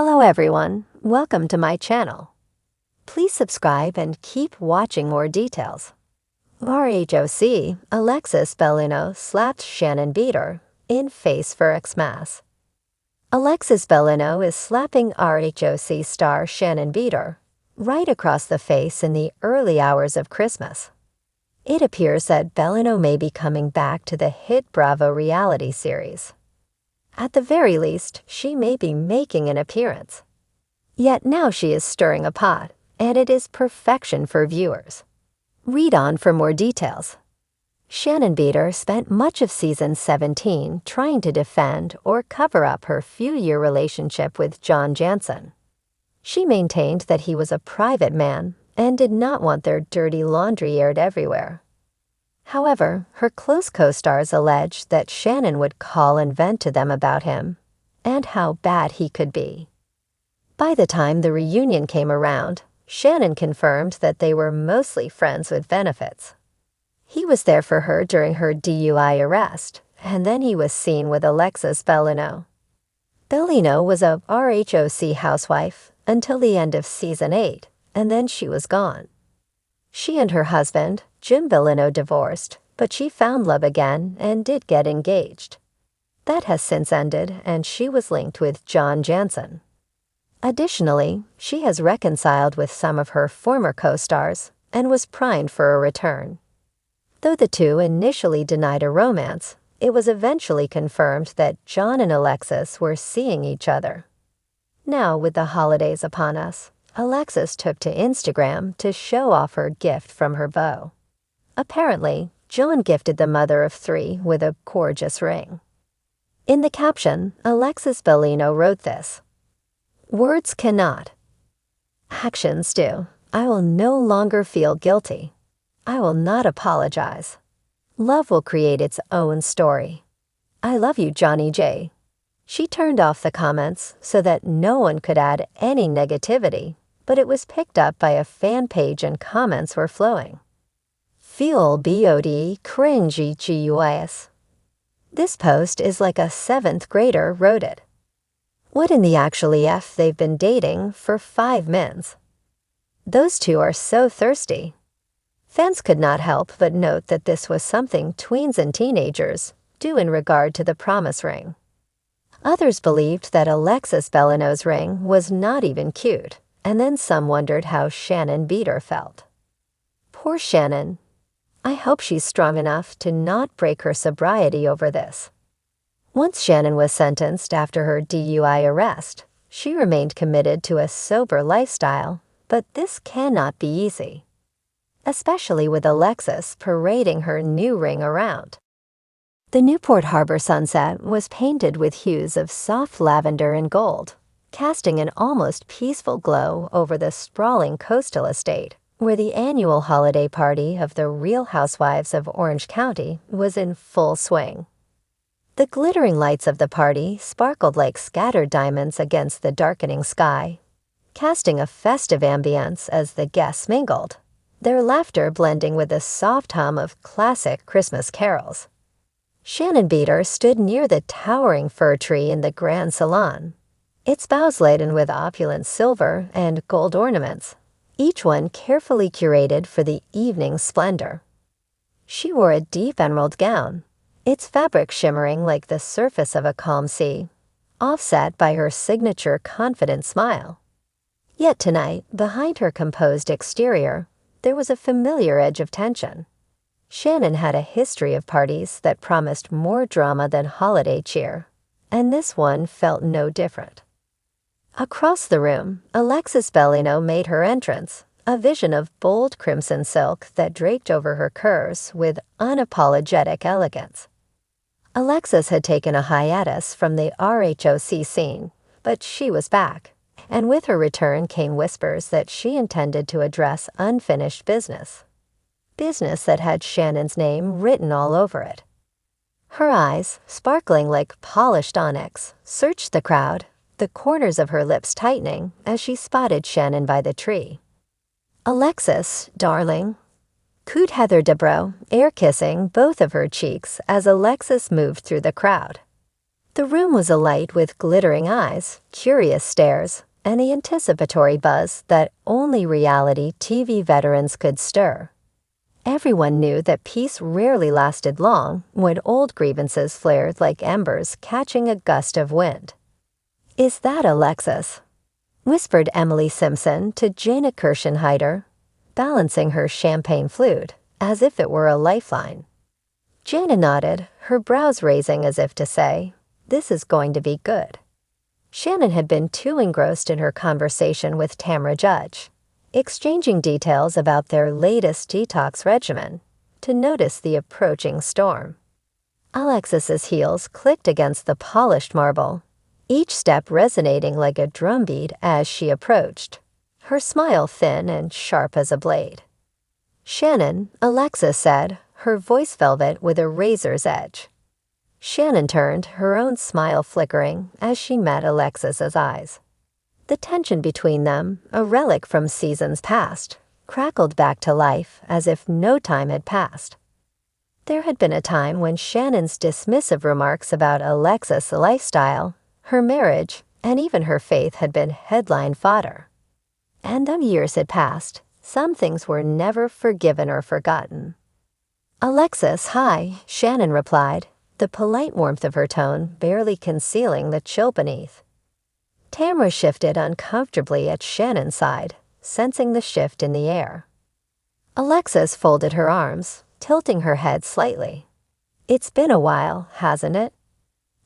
Hello everyone, welcome to my channel. Please subscribe and keep watching more details. RHOC Alexis Bellino slapped Shannon Beador in face for Xmas. Alexis Bellino is slapping RHOC star Shannon Beador right across the face in the early hours of Christmas. It appears that Bellino may be coming back to the hit Bravo reality series. At the very least, she may be making an appearance. Yet now she is stirring a pot, and it is perfection for viewers. Read on for more details. Shannon Beador spent much of season 17 trying to defend or cover up her few-year relationship with John Jansen. She maintained that he was a private man and did not want their dirty laundry aired everywhere. However, her close co-stars alleged that Shannon would call and vent to them about him and how bad he could be. By the time the reunion came around, Shannon confirmed that they were mostly friends with benefits. He was there for her during her DUI arrest, and then he was seen with Alexis Bellino. Bellino was a RHOC housewife until the end of season 8, and then she was gone. She and her husband, Jim Bellino, divorced, but she found love again and did get engaged. That has since ended, and she was linked with John Jansen. Additionally, she has reconciled with some of her former co-stars and was primed for a return. Though the two initially denied a romance, it was eventually confirmed that John and Alexis were seeing each other. Now, with the holidays upon us, Alexis took to Instagram to show off her gift from her beau. Apparently, John gifted the mother of 3 with a gorgeous ring. In the caption, Alexis Bellino wrote this: "Words cannot. Actions do. I will no longer feel guilty. I will not apologize. Love will create its own story. I love you, Johnny J." She turned off the comments so that no one could add any negativity, but it was picked up by a fan page and comments were flowing. Feel BOD cringy GUIS. This post is like a 7th grader wrote it. What in the actually F they've been dating for 5 mins. Those two are so thirsty. Fans could not help but note that this was something tweens and teenagers do in regard to the promise ring. Others believed that Alexis Bellino's ring was not even cute, and then some wondered how Shannon Beador felt. Poor Shannon. I hope she's strong enough to not break her sobriety over this. Once Shannon was sentenced after her DUI arrest, she remained committed to a sober lifestyle, but this cannot be easy, especially with Alexis parading her new ring around. The Newport Harbor sunset was painted with hues of soft lavender and gold, casting an almost peaceful glow over the sprawling coastal estate, where the annual holiday party of the Real Housewives of Orange County was in full swing. The glittering lights of the party sparkled like scattered diamonds against the darkening sky, casting a festive ambience as the guests mingled, their laughter blending with the soft hum of classic Christmas carols. Shannon Beador stood near the towering fir tree in the Grand Salon, its boughs laden with opulent silver and gold ornaments, each one carefully curated for the evening's splendor. She wore a deep emerald gown, its fabric shimmering like the surface of a calm sea, offset by her signature confident smile. Yet tonight, behind her composed exterior, there was a familiar edge of tension. Shannon had a history of parties that promised more drama than holiday cheer, and this one felt no different. Across the room, Alexis Bellino made her entrance, a vision of bold crimson silk that draped over her curves with unapologetic elegance. Alexis had taken a hiatus from the RHOC scene, but she was back, and with her return came whispers that she intended to address unfinished business that had Shannon's name written all over it. Her eyes, sparkling like polished onyx, searched the crowd, the corners of her lips tightening as she spotted Shannon by the tree. "Alexis, darling," cooed Heather Dubrow, air-kissing both of her cheeks as Alexis moved through the crowd. The room was alight with glittering eyes, curious stares, and the anticipatory buzz that only reality TV veterans could stir. Everyone knew that peace rarely lasted long when old grievances flared like embers catching a gust of wind. "Is that Alexis?" whispered Emily Simpson to Jana Kirschenheiter, balancing her champagne flute as if it were a lifeline. Jana nodded, her brows raising as if to say, "This is going to be good." Shannon had been too engrossed in her conversation with Tamra Judge, exchanging details about their latest detox regimen, to notice the approaching storm. Alexis's heels clicked against the polished marble, each step resonating like a drumbeat as she approached, her smile thin and sharp as a blade. "Shannon," Alexis said, her voice velvet with a razor's edge. Shannon turned, her own smile flickering as she met Alexis's eyes. The tension between them, a relic from seasons past, crackled back to life as if no time had passed. There had been a time when Shannon's dismissive remarks about Alexis' lifestyle, her marriage, and even her faith had been headline fodder. And though years had passed, some things were never forgiven or forgotten. "Alexis, hi," Shannon replied, the polite warmth of her tone barely concealing the chill beneath. Tamra shifted uncomfortably at Shannon's side, sensing the shift in the air. Alexis folded her arms, tilting her head slightly. "It's been a while, hasn't it?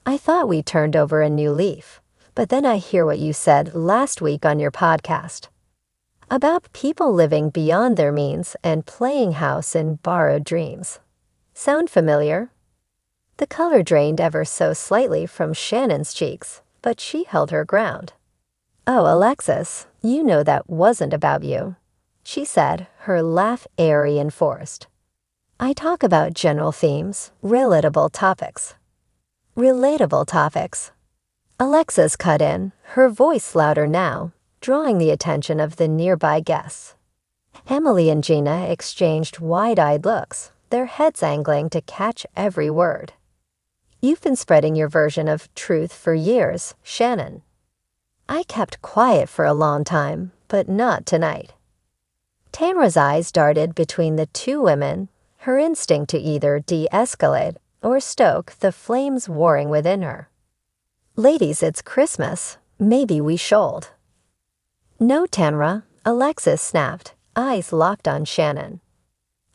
I thought we turned over a new leaf, but then I hear what you said last week on your podcast about people living beyond their means and playing house in borrowed dreams. Sound familiar?" The color drained ever so slightly from Shannon's cheeks, but she held her ground. "Oh, Alexis, you know that wasn't about you," she said, her laugh airy and forced. "I talk about general themes, relatable topics." "Relatable topics." Alexis cut in, her voice louder now, drawing the attention of the nearby guests. Emily and Gina exchanged wide-eyed looks, their heads angling to catch every word. "You've been spreading your version of truth for years, Shannon." "I kept quiet for a long time, but not tonight." Tamra's eyes darted between the two women, her instinct to either de-escalate or stoke the flames warring within her. "Ladies, it's Christmas. Maybe we should." "No, Tamra," Alexis snapped, eyes locked on Shannon.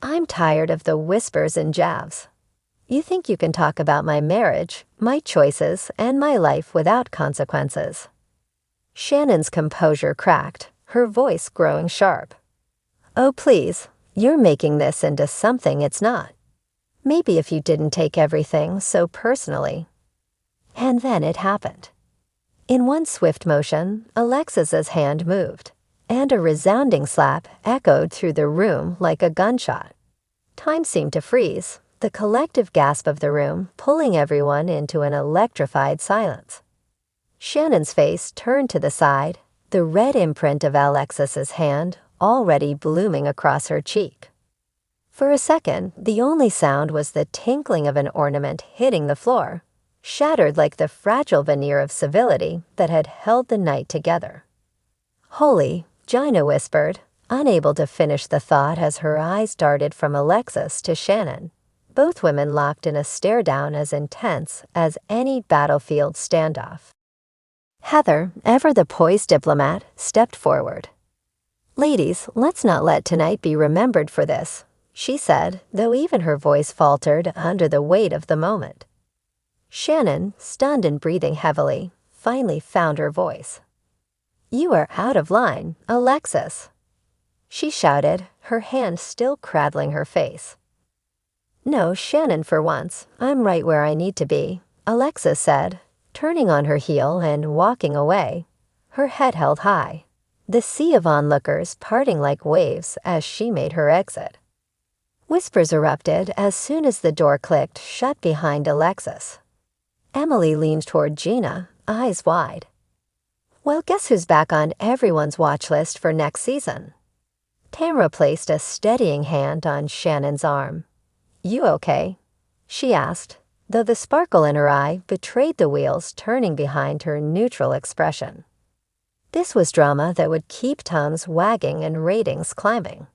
"I'm tired of the whispers and jabs. You think you can talk about my marriage, my choices, and my life without consequences." Shannon's composure cracked, her voice growing sharp. "Oh, please, you're making this into something it's not. Maybe if you didn't take everything so personally." And then it happened. In one swift motion, Alexis's hand moved, and a resounding slap echoed through the room like a gunshot. Time seemed to freeze, the collective gasp of the room pulling everyone into an electrified silence. Shannon's face turned to the side, the red imprint of Alexis's hand already blooming across her cheek. For a second, the only sound was the tinkling of an ornament hitting the floor, shattered like the fragile veneer of civility that had held the night together. "Holy," Gina whispered, unable to finish the thought as her eyes darted from Alexis to Shannon, both women locked in a stare-down as intense as any battlefield standoff. Heather, ever the poised diplomat, stepped forward. "Ladies, let's not let tonight be remembered for this," she said, though even her voice faltered under the weight of the moment. Shannon, stunned and breathing heavily, finally found her voice. "You are out of line, Alexis," she shouted, her hand still cradling her face. "No, Shannon, for once. I'm right where I need to be," Alexis said, turning on her heel and walking away, her head held high, the sea of onlookers parting like waves as she made her exit. Whispers erupted as soon as the door clicked shut behind Alexis. Emily leaned toward Gina, eyes wide. "Well, guess who's back on everyone's watch list for next season?" Tamra placed a steadying hand on Shannon's arm. "You okay?" she asked, though the sparkle in her eye betrayed the wheels turning behind her neutral expression. This was drama that would keep tongues wagging and ratings climbing.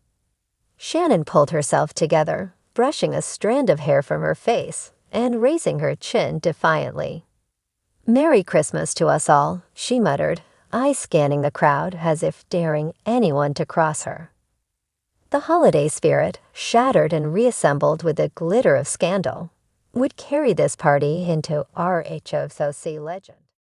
Shannon pulled herself together, brushing a strand of hair from her face and raising her chin defiantly. "Merry Christmas to us all," she muttered, eyes scanning the crowd as if daring anyone to cross her. The holiday spirit, shattered and reassembled with the glitter of scandal, would carry this party into RHOC legend.